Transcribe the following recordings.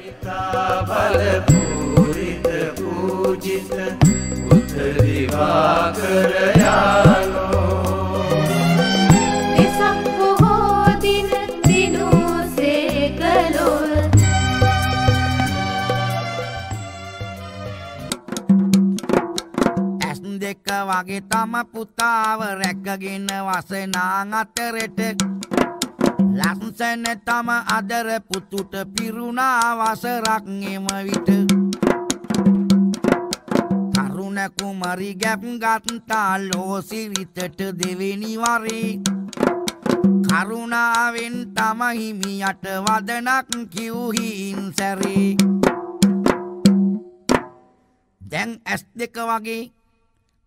බල පූරිත පූජිත බුද්ධ දිවාකර යානෝ වෙසක් බොහෝ දින දිනුසේ කළොව ඇස් දෙක වගේ තම පුතාව රැකගෙන වසනාන් අතරට ලස්සන තම අදර පුතුට පිරුණා වසරක් එම විට තරුණ කුමරි ගැප් ගත්තා ලෝසිරිතට දෙවෙනි වරේ කරුණාවෙන් තම හිමියට වදනක් කිව්හින් සැරේ දැන් ඇස් දෙක වගේ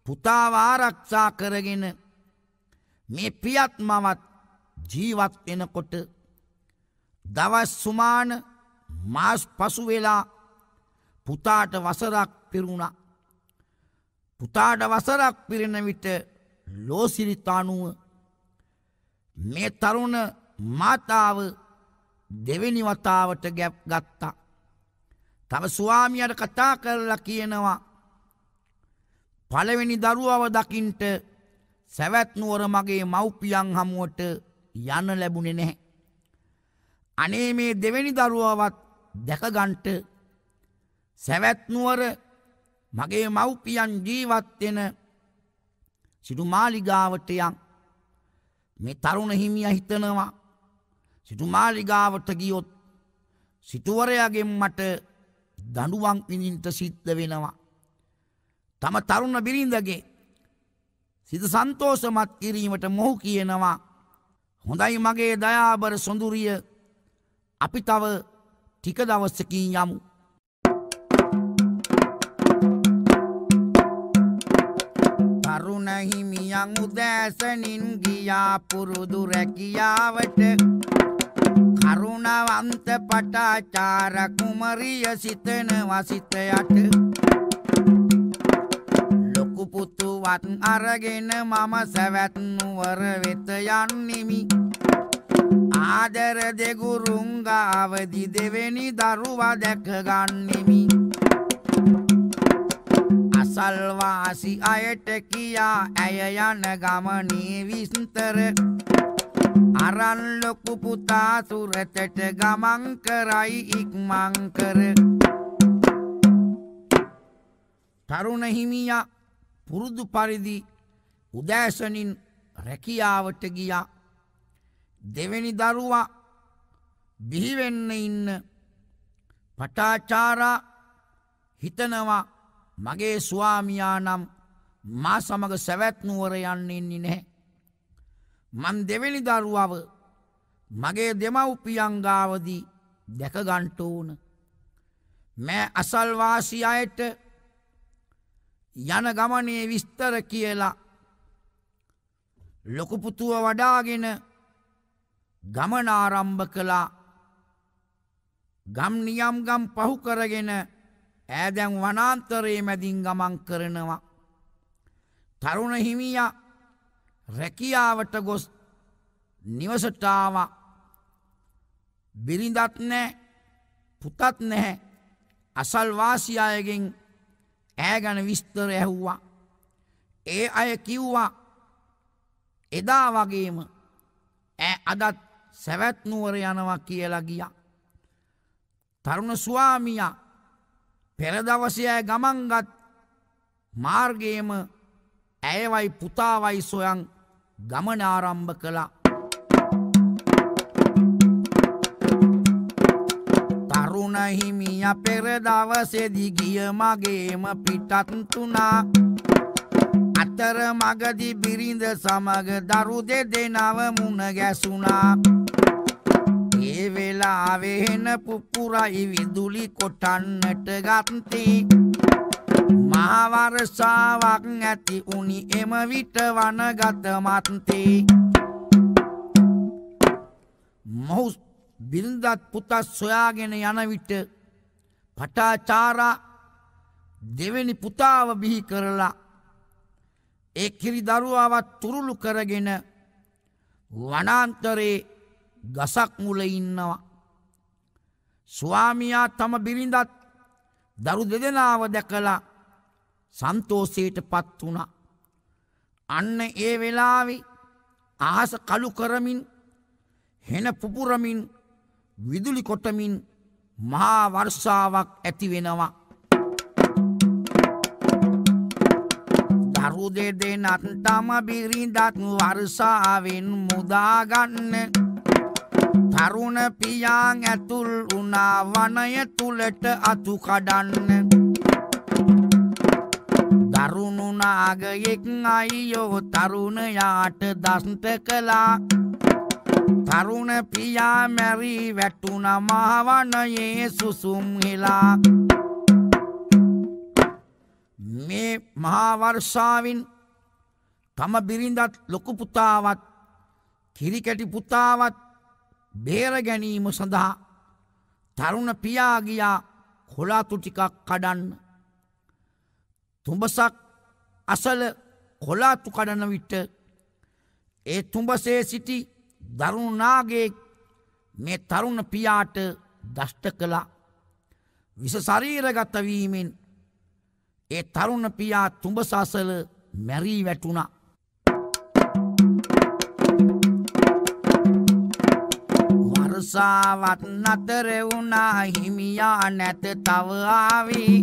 පුතාව ආරක්ෂා කරගෙන මේ පියත් මවත් ජීවත් වෙනකොට දවස් සුමාන මාස් පසු වෙලා පුතාට වසරක් පිරුණා. පුතාට වසරක් පිරෙන විට ලෝසිරිතානුව මේ තරුණ මාතාව දෙවෙනි වතාවට ගැප් ගත්තා. තම ස්වාමියාට කතා කරලා කියනවා පළවෙනි දරුවව දකින්ට සැවැත් නුවර මගේ මව්පියන් හමුවට යන්න ලැබුණේ නැහැ. අනේ මේ දෙවෙනි දරුවවත් දැකගන්ට සැවැත් නුවර මගේ මව්පියන් ජීවත් වෙන සිටු මාලිගාවට යන්. මේ තරුණ හිමියා හිතනවා සිටු මාලිගාවට ගියොත් සිටුවරයාගෙන් මට දඬුවම් විඳින්න සිද්ධ වෙනවා. තම තරුණ බිරිඳගේ සිත සන්තෝෂමත් කිරීමට මොහු කියනවා හොඳයි මගේ දයාබර සොඳුරිය අපි තව ටික දවසකින් යමු. තරුණ හිමියන් උදෑසනින් ගියා පුරුදු රැකියාවට කරුණවන්ත පටාචාර කුමරිය සිතනවා සිතයට ලොකු පුතුවත් අරගෙන මම සැවැත් නුවර වෙත යන්නෙමි. ආදර දෙගුරුන් ගාවදි දෙවෙනි දරුවා දැක ගන්නෙමි. අසල්වාසි අයට කියා ඇය යන ගමනේ විස්තර අරන් ලොකු පුතා සුරතට ගමන් කරයි ඉක්මන් කර. තරුණ හිමියා පුරුදු පරිදි උදෑසනින් රැකියාවට ගියා. දෙවෙනි දරුවා බිහිවෙන්න ඉන්න පටාචාරා හිතනවා මගේ ස්වාමියා නම් මා සමග සැවැත් නුවර යන්නේ නැහැ. මන් දෙවෙනි දරුවව මගේ දෙමව්පියන් ගාවදී දැක ගන්න ඕන. මෑ අසල්වාසී අයට යන ගමනේ විස්තර කියලා ලොකු පුතුව වඩාගෙන ගමන ආරම්භ කළා. ගම් නියම් ගම් පහු කරගෙන ඈ දැන් වනාන්තරයේ මැදින් ගමන් කරනවා. තරුණ හිමියා රැකියාවට ගොස් නිවසට ආවා. බිරිඳත් නැහැ පුතත් නැහැ. අසල්වාසී අයගෙන් ඈ ගැන විස්තර ඇහුවා. ඒ අය කිව්වා එදා වගේම ඈ අදත් සැවැත් නුවර යනවා කියලා ගියා. තරුණ ස්වාමියා පෙර දවසේ ඈ ගමන්ගත් මාර්ගයේම ඇයවයි පුතාවයි සොයන් ගමන ආරම්භ කළා. තරුණ හිමියා පෙර දවසේදී ගිය මගේම පිටත් තුනා. අතර මගදී බිරිඳ සමග දරු දෙදෙනව මුණ ගැසුණා. ඒ වෙලාවේ හෙන පුපුරයි විදුලි කොටන්නට ගත්තේ. මහා වර්ෂාවක් ඇති උනි එම විට වනගත මත්තේ. මොහු බිරිඳත් පුතත් සොයාගෙන යන විට පටාචාරා දෙවෙනි පුතාව බිහි කරලා ඒ කිරි දරුවාවත් තුරුළු කරගෙන වනාන්තරේ ගසක් මුල ඉන්නවා. ස්වාමියා තම බිරිඳත් දරු දෙදෙනාව දැකලා සන්තෝෂයට පත් වුණා. අන්න ඒ වෙලාවේ අහස කළු කරමින් හෙන පුපුරමින් විදුලි කොටමින් මහා වර්ෂාවක් ඇති වෙනවා. දරු දෙදෙනත් තම බිරිඳත් වර්ෂාවෙන් මුදාගන්න තරුණ පියාන් ඇතුල් වුණා වනය තුලට අතු කඩන්න. දරුණු නාගයෙක් අයියෝ තරුණයාට දෂ්ට කළා. තරුණ පියා මැරී වැටුණ මහවනයේ සුසුම් හෙලා. මේ මහා වර්ෂාවෙන් තම බිරිඳත් ලොකු පුතාවත් කිරිකැටි පුතාවත් බේර ගැනීම සඳහා තරුණ පියා ගියා කොළාතු ටිකක් කඩන්න. තුඹසක් අසල කොළාතු කඩන විට ඒ තුඹසේ සිටි දරුණු නාගයෙක් මේ තරුණ පියාට දෂ්ට කළා. විස ශරීරගත වීමෙන් ඒ තරුණ පියා තුඹස අසල මැරී වැටුණා. වර්ෂාවත් නතර වුණා හිමියා නැත තව ආවී.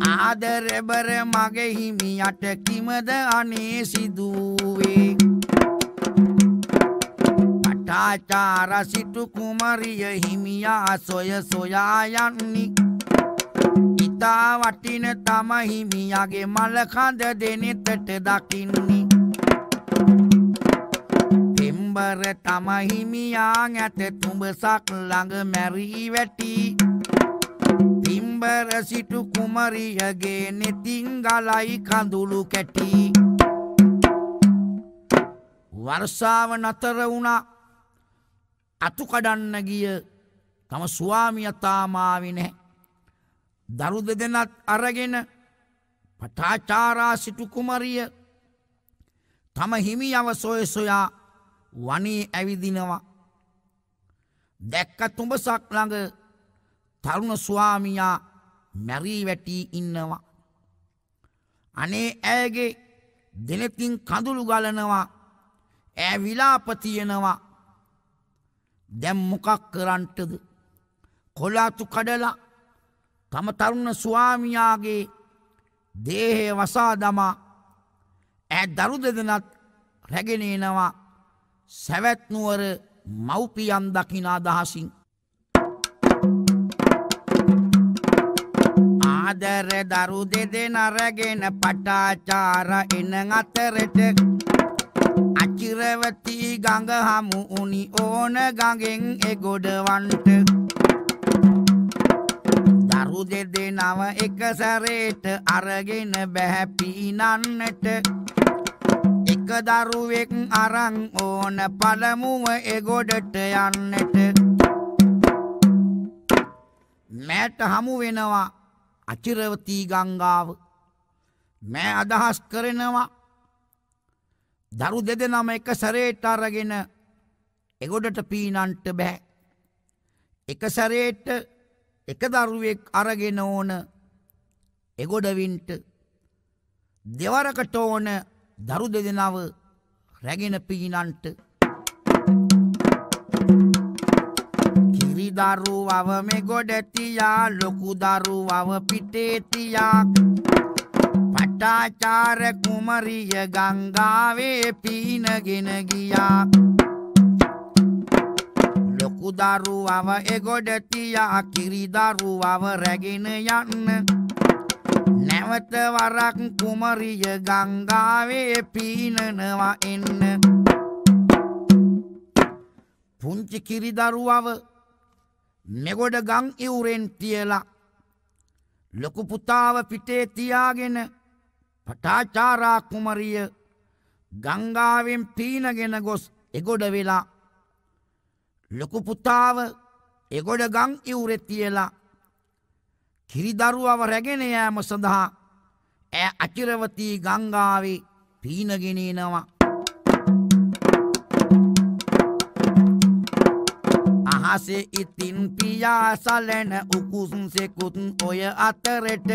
ආදරබර මගේ හිමියට කිමද අනේ සිදුවේ. පටාචාර සිටු කුමරිය හිමියා සොය සොයා යන්නි. ඉතා වටින තම හිමියාගේ මල කඳ දෙනෙතට දකින්නි. පෙම්බර තම හිමියා ඇත තුඹසක් ළඟ මැරී වැටි. පිම්බර සිටු කුමරියගේ නෙතින් ගලයි කඳුළු කැටි. වර්ෂාව නතර වුණා. අතු කඩන්න ගිය තම ස්වාමියා තාම ආවේ නැහැ. දරු දෙදෙනත් අරගෙන පටාචාරා සිටු කුමරිය තම හිමියව සොය සොයා වනයේ ඇවිදිනවා. දැක්ක තුඹසක් ළඟ තරුණ ස්වාමියා මැරී වැටී ඉන්නවා. අනේ ඇයගේ දෙනෙතින් කඳුළු ගලනවා. ඈ විලාප තියනවා. දැන් මොකක් කරන්නටද? කොළාතු කඩලා තම තරුණ ස්වාමියාගේ දේහය වසා දමා ඈ දරු දෙදෙනත් රැගෙන එනවා සැවැත් නුවර මව්පියන් දකින අදහසින්. ආදර දරු දෙදෙන රැගෙන පටාචාර එන අතරට අචිරවතී ගඟ හමු උනි ඕන ගඟෙන් එගොඩවන්ට. දරු දෙදෙනව එක සැරේට අරගෙන බැහැ පීනන්නට. එක දරුවෙක් අරන් ඕන පළමුව එගොඩට යන්නට. මෑට හමු වෙනවා අචිරවතී ගංගාව. මෑ අදහස් කරනවා දරු දෙදෙනම එක සැරේට අරගෙන එගොඩට පීනන්ට බෑ. එක සැරේට එක දරුවෙක් අරගෙන ඕන එගොඩවින්ට. දෙවරකට ඕන දරු දෙදෙනව රැගෙන පීනන්ට. කිරි දරුවව මෙගොඩ තියා ලොකු දරුවව පිටේ තියා. පටාචාර කුමරිය ගංගාවේ පීනගෙන ගියා. ලොකු දරුවව එගොඩ තියා කිරි දරුවව රැගෙන යන්න. නැවත වරක් කුමරිය ගංගාවේ පීනනවා එන්න. පුංචි කිරි දරුවව මෙගොඩ ගං ඉවුරෙන් තියලා ලොකු පුතාව පිටේ තියාගෙන පටාචාරා කුමරිය ගංගාවෙන් පීනගෙන ගොස් එගොඩ වෙලා ලොකු පුතාව එගොඩ ගං ඉවුරේ තියලා කිරි දරුවව රැගෙන යාම සඳහා ඈ අචිරවතී ගංගාවේ පීනගෙන එනවා. ආසේ ඉතින් පියා සලන උකුස්සෙකුත් ඔය අතරට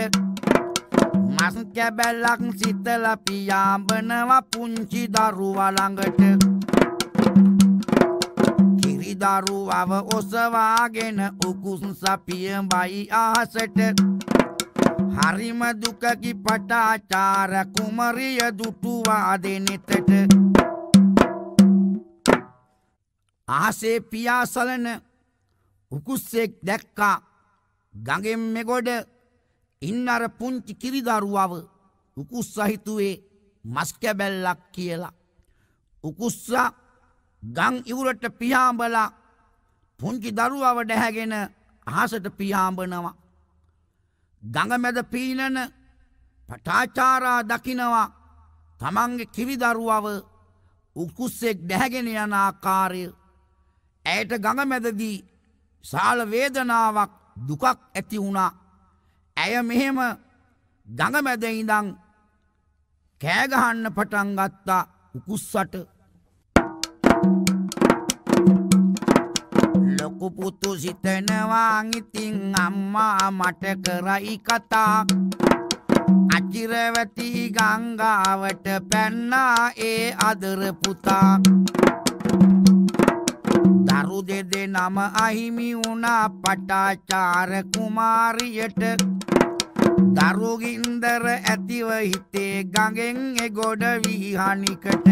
මස් කැබැල්ලක් සිතලා පියාඹනවා පුංචි දරුවා ළඟට. කිරි දරුවව ඔසවාගෙන උකුස්ස පියඹයි අහසට. හරිම දුකකි පටාචාර කුමරිය දුටුවා දෙනෙතට. ආසේ පියා සලන උකුස්සෙක් දැක්කා ගඟෙන් මෙගොඩ ඉන්න අර පුංචි කිරි දරුවව. උකුස්සා හිතුවේ මස් කැබැල්ලක් කියලා. උකුස්සා ගම් ඉවුරට පියාඹලා පුංචි දරුවව දැහැගෙන අහසට පියාඹනවා. ගඟ මැද පීනන පටාචාරා දකිනවා තමන්ගේ කිරි දරුවව උකුස්සෙක් දැහැගෙන යන ආකාරය. ඇයට ගඟ මැදදී සාල වේදනාවක් දුකක් ඇති වුණා. ඇය මෙහෙම ගඟ මැද ඉඳන් කෑ ගහන්න පටන් ගත්තා උකුස්සට. ලොකු පුතු සිතනවා ඉතින් අම්මා මට කරයි කතා. අචිරවති ගංගාවට පැන්නා ඒ අදර පුතා. දරු දෙදෙනම අහිමි වුණා පටාචාර කුමාරියට. දරු ගින්දර ඇතිව හිතේ ගඟෙන් එගොඩ විහානිකට.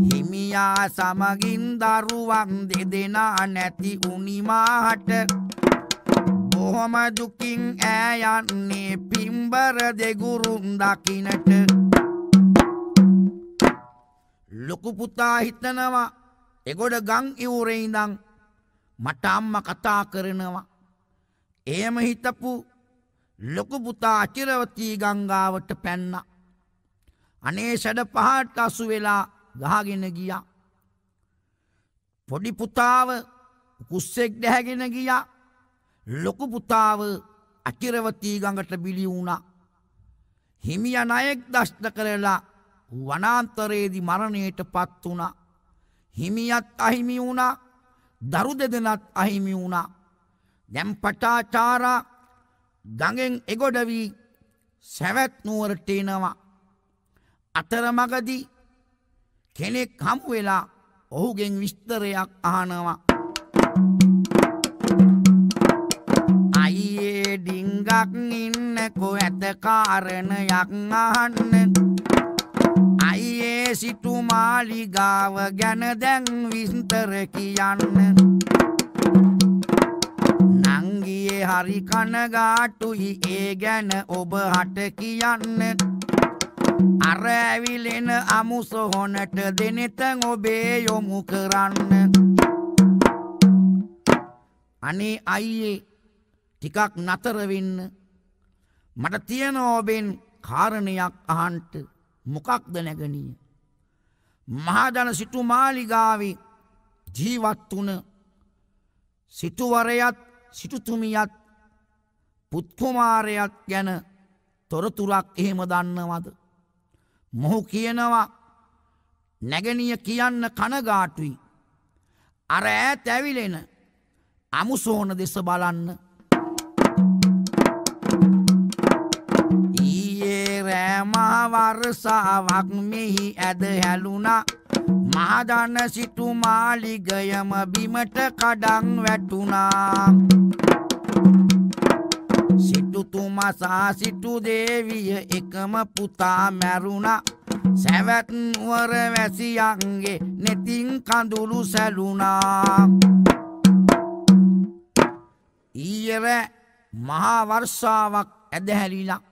හිමියා සමගින් දරුවන් දෙදෙනා නැති උනිමාහට. බොහොම දුකින් ඈ යන්නේ පිම්බර දෙගුරුන් දකින්නට. ලොකු පුතා හිතනවා එගොඩ ගම් ඉවුරේ ඉඳන් මට අම්මා කතා කරනවා. එහෙම හිතපු ලොකු පුතා අචිරවතී ගංගාවට පැන්නා. අනේ සැඩ පහට අසු වෙලා ගහගෙන ගියා. පොඩි පුතාව කුස්සෙක් දැහැගෙන ගියා. ලොකු පුතාව අචිරවතී ගඟට බිලි වුණා. හිමියා ණයෙක් දෂ්ට කරලා වනාන්තරයේදී මරණයට පත් වුණා. හිමියත් අහිමි වුණා. දරු දෙදෙනත් අහිමි වුණා. දැන් පටාචාරා ගඟෙන් එගොඩ වී සැවැත් නුවරට එනවා. අතරමඟදී කෙනෙක් හමු වෙලා ඔහුගෙන් විස්තරයක් අහනවා. අයියේ ඩිංගක් ඉන්නකෝ ඇත කාරණයක් අහන්න. අයියේ සිටු මාලිගාව ගැන දැන් විස්තර කියන්න. නංගියේ හරි කනගාටුයි ඒ ගැන ඔබ හට කියන්න. අර ඇවිලෙන අමු සොහොනට දෙනෙතන් ඔබේ යොමු කරන්න. අනේ අයියේ ටිකක් නතර වෙන්න. මට තියෙන ඔබෙන් කාරණයක් අහන්ට. මොකක්ද නැගණිය? මහදන සිටු මාලිගාවේ ජීවත් වුණ සිටුවරයත් සිටුතුමියත් පුත්කුමාරයත් ගැන තොරතුරක් එහෙම දන්නවද? මොහු කියනවා නැගණිය කියන්න කනගාටුයි. අර ඈත ඇවිලෙන අමුසෝන දෙස බලන්න. මහ වර්ෂාවක් මෙහි ඇද හැලුණා. මහදන සිටු මාලිගයම බිමට කඩන් වැටුණා. සිටුතුමා සහ සිටු දේවිය එකම පුතා මැරුණා. සැවැත් නුවර වැසියන්ගේ නෙතින් කඳුළු සැලුණා. ඊයර මහා වර්ෂාවක් ඇද හැලිලා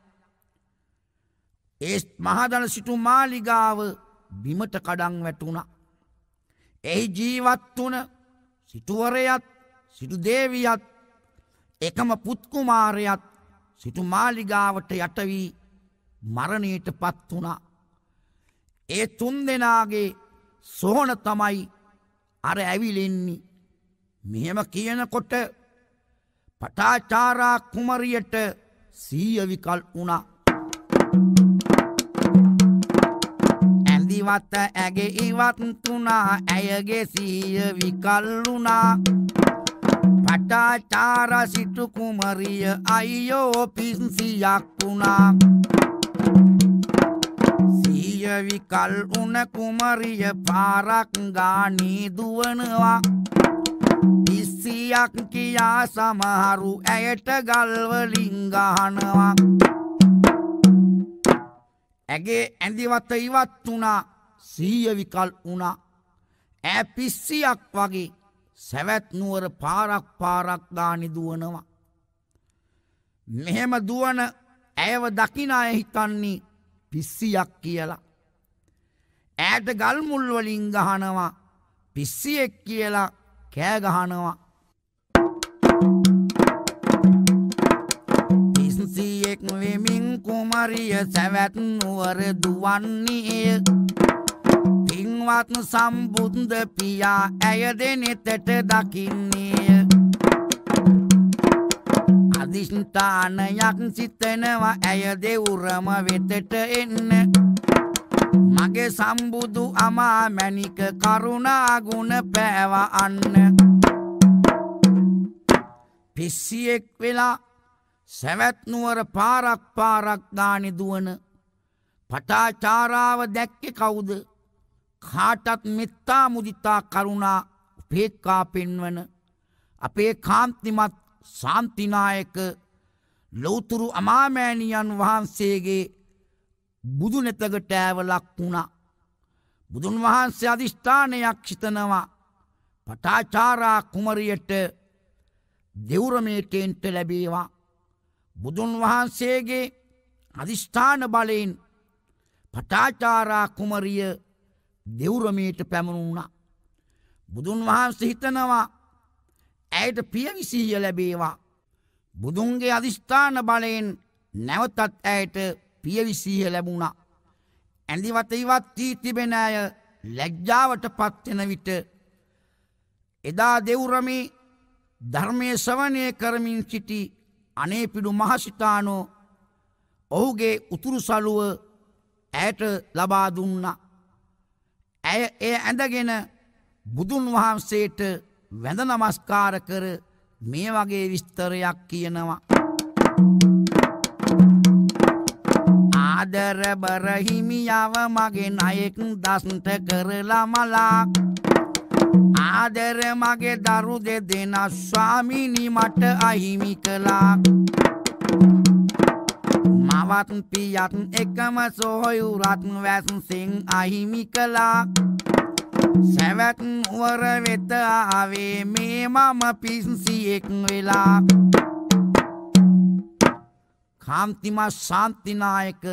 ඒ මහදන සිටු මාලිගාව බිමට කඩන් වැටුණා. එහි ජීවත් වුණ සිටුවරයත් සිටු දේවියත් එකම පුත්කුමාරයත් සිටු මාලිගාවට යට වී මරණයට පත් වුණා. ඒ තුන් දෙනාගේ සොහොන තමයි අර ඇවිලෙන්නේ. මෙහෙම කියනකොට පටාචාරා කුමරියට සිහිය විකල් වුණා. ඉවත් ඇගේ ඉවත් තුනා ඇයගේ සිහිය විකල්ලුනා පටාචාර සිටු කුමරිය අයියෝ පින්සියක් වුණා සිහිය විකල් උන කුමරිය පාරක් ගානී දුවනවා පිස්සියක් කියා සමහරු ඇයට ගල්වලින් ගහනවා ඇගේ ඇඳිවත ඉවත් වුණා සිහිය විකල් වුණා ඈ පිස්සියක් වගේ සැවැත් නුවර පාරක් ගානි දුවනවා මෙහෙම දුවන ඇයව දකින අය හිතන්නේ පිස්සියක් කියලා ඈට ගල් මුල් වලින් ගහනවා පිස්සියෙක් කියලා කෑ ගහනවා පිස්සියෙක් වෙමින් කුමරිය සැවැත් නුවර දුවන්නේ පින්වත් සම්බුද්ධ පියා ඇය දෙනෙතට දකින්නේ අදිෂ්ඨානයක් සිතනවා ඇය දෙවුරම වෙතට එන්න මගේ සම්බුදු අමා මැණික කරුණා ගුණ පෑවන්න පිස්සියෙක් වෙලා සැවැත් නුවර පාරක් ගානි දුවන පටාචාරාව දැක්කේ කවුද කාටත් මෙත්තා මුදිතා කරුණා උපේක්ඛා පෙන්වන අපේ කාන්තිමත් ශාන්තිනායක ලෞතුරු අමාමෑණියන් වහන්සේගේ බුදු නෙතකට ඇවලක් වුණා බුදුන් වහන්සේ අධිෂ්ඨානයක් සිතනවා පටාචාරා කුමරියට දෙවුරමේටෙන්ට ලැබේවා බුදුන් වහන්සේගේ අධිෂ්ඨාන බලයෙන් පටාචාරා කුමරිය දෙවුරමේට පැමුණුණා බුදුන් වහන්සේ හිතනවා ඇයට පියවිසිහිය ලැබේවා බුදුන්ගේ අධිෂ්ඨාන බලයෙන් නැවතත් ඇයට පියවිසිහිය ලැබුණා ඇඳිවත ඉවත් වී තිබෙන අය ලැජ්ජාවට පත්වෙන විට එදා දෙවුරමේ ධර්මය ශ්‍රවණය කරමින් සිටි අනේපිඩු මහසිතානෝ ඔහුගේ උතුරු සළුව ඇයට ලබා දුන්නා ඇය එය ඇඳගෙන බුදුන් වහන්සේට වැඳ නමස්කාර කර මේ වගේ විස්තරයක් කියනවා ආදර බර හිමියව මගේ නයෙක් දස්න්ට කරලා මලා ආදර මගේ දරු දෙදෙනා ස්වාමිනී මට අහිමි කළා මවත් පියත් එකම සොහොයුරත් වැස්සෙන් අහිමි කළා සැවැත් නුවර වෙත ආවේ මේ මම පිස්සියෙක් වෙලා කාන්තිමත් ශාන්තිනායක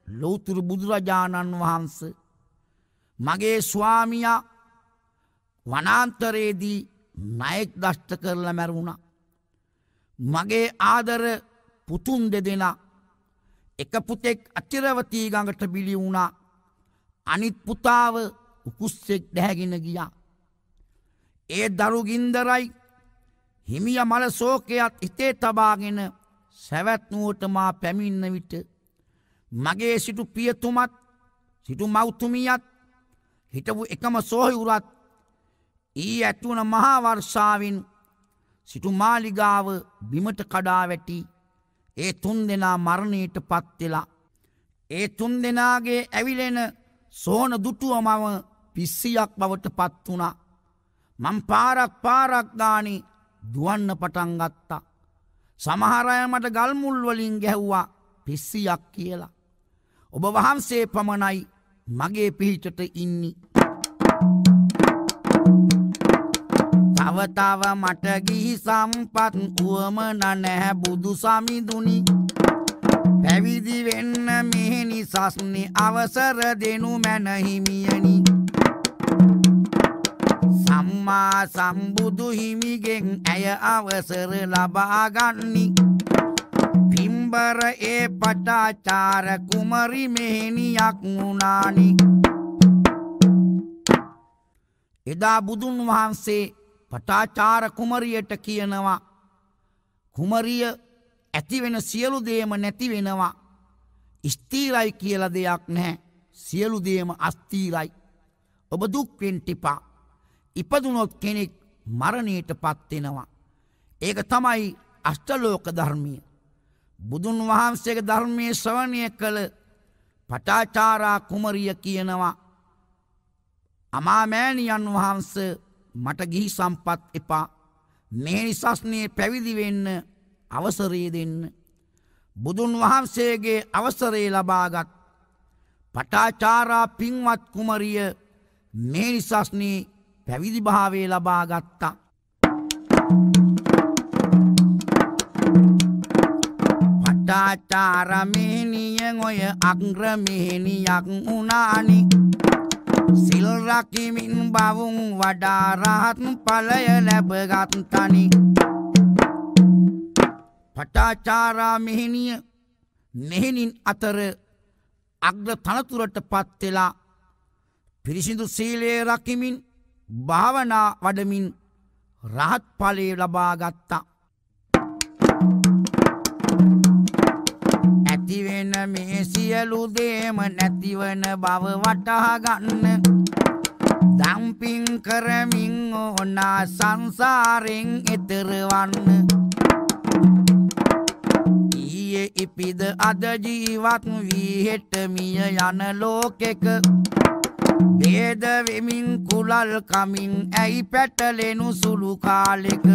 ලෞතුරු බුදුරජාණන් වහන්සේ මගේ ස්වාමියා වනාන්තරයේදී නයෙක් දෂ්ට කරලා මැරුණා මගේ ආදර පුතුන් දෙදෙනා එක පුතෙක් අචිරවතී ගඟට බිලි වුණා අනිත් පුතාව උකුස්සෙක් දැහැගෙන ගියා ඒ දරු ගින්දරයි හිමිය මල ශෝකයත් හිතේ තබාගෙන සැවැත් නුවරට මා පැමිණ විට මගේ සිටු පියතුමත් සිටු මව්තුමියත් හිටපු එකම සොහොයුරත් ඊ ඇතිවන මහා වර්ෂාවෙන් සිටු මාලිගාව බිමට කඩා වැටි ඒ තුන් දෙනා මරණයට පත් වෙලා ඒ තුන් දෙනාගේ ඇවිලෙන සෝන දුටුව මම පිස්සියක් බවට පත් වුණා මං පාරක් ගානේ දුවන්න පටන් ගත්තා සමහර අය මට ගල් මුල් වලින් ගැහුවා පිස්සියක් කියලා ඔබ වහන්සේ පමණයි මගේ පිහිටට ඉන්නේ තව මට ගිහි සම්පත් උවමන නැහැ බුදු සමිඳුනි පැවිදි වෙන්න මෙහෙණි සස්නේ අවසර දෙනු මැන හිමියනි සම්මා සම්බුදු හිමිගෙන් ඇය අවසර ලබා ගන්නි පිම්බර ඒ පටාචාර කුමරි මෙහෙණියක් වුණානි එදා බුදුන් වහන්සේ පටාචාර කුමරියට කියනවා කුමරිය ඇති වෙන සියලු දේම නැති වෙනවා ස්ථිරයි කියලා දෙයක් නැහැ සියලු දේම අස්තීරයි. ඔබ දුක් වෙන්න එපා. ඉපදුනොත් කෙනෙක් මරණයට පත් වෙනවා. ඒක තමයි අෂ්ටලෝක ධර්මය. බුදුන් වහන්සේගේ ධර්මයේ ශ්‍රවණය කළ පටාචාරා කුමරිය කියනවා, අමාමෑණියන් වහන්සේ මට ගිහි සම්පත් එපා. මේ නිසස්නේ පැවිදි වෙන්න අවසරය දෙන්න. බුදුන් වහන්සේගේ අවසරය ලබාගත් පටාචාරා පින්වත් කුමරිය මේ නිසස්නේ පැවිදි භාවය ලබාගත්තා. පටාචාරමේනියෙන් ඔය අග්‍රමේනියක් වුණානි. සිල් රකිමින් බවුන් වඩා රහත් ඵලය ලැබගත්තනි. පටාචාරා මෙහෙණිය මෙහෙණින් අතර අග්‍ර තනතුරට පත් වෙලා පිරිසිදු සීලය රකිමින් භාවනා වඩමින් රහත් ඵලය ලබා ගත්තා. ඇතිවෙන මේ සියලු දේම නැතිවන බව වටහා ගන්න. දම්පින් කරමින් ඕනා සංසාරෙන් එතරවන්න. ඊයේ ඉපිද අද ජීවත් වී හෙට මිය යන ලෝකෙක බේද වෙමින් කුලල් කමින් ඇයි පැටලෙනු සුළු කාලෙක.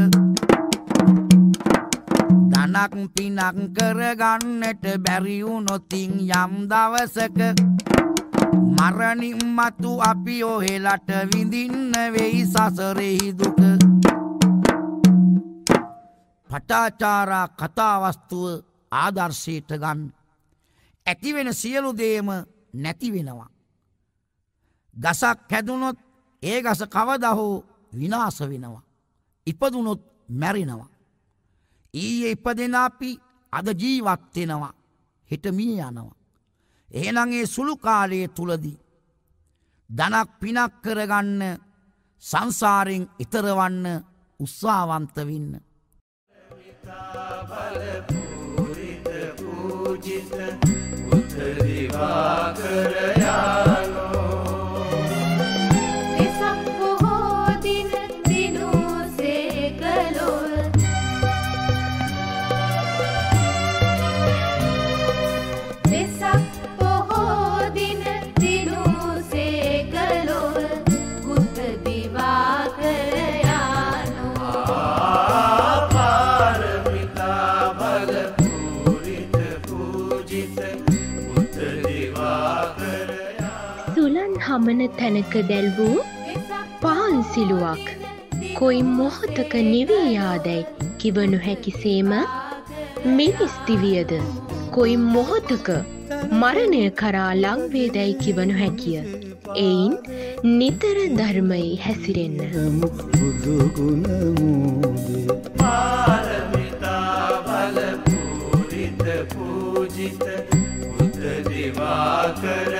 ධනක් පිනක් කරගන්නට බැරි වුණොතින් යම් දවසක මරණින් මතු අපි ඔහෙලට විඳින්න වෙයි සසරෙහි දුක. පටාචාරා කතාවස්තුව ආදර්ශයට ගන්න. ඇතිවෙන සියලු දේම නැති වෙනවා. ගසක් හැදුනොත් ඒ ගස කවදා හෝ විනාශ වෙනවා. ඉපදුනොත් මැරෙනවා. ඊයේ ඉපදෙන අපි අද ජීවත් වෙනවා. හෙට මිය යනවා. එහෙනම් ඒ සුළු කාලයේ තුලදී ධනක් පිනක් කරගන්න, සංසාරයෙන් ඈතරවන්න උත්සාහවන්ත වෙන්න. බල පූරිත පූජිත බුද්ධ දිවාකර යානෝ. වෙසක් පොහෝ දින දිනුසේ කළොත් වෙසක් පොහෝ දින දිනුසේ කළොත් බුද්ධ දිවාකර යානෝ. පාරමිතා බල පූරිත පූජිත බුද්ධ දිවාකර යානෝ. සුලන් හමන තැනක දැල් වූ පාන්සිලුවක් කොයි මොහොතක නිවී යාදැයි කිව නොහැකිසේම මිනිස් දිවියද කොයි මොහොතක මරණය කරා ලංවේදැයි කිව නොහැකිය. එයින් නිතර ධර්මයේ හැසිරෙන්න. පාරමිතා බල පූරිත පූජිත බුද්ධ දිවාකර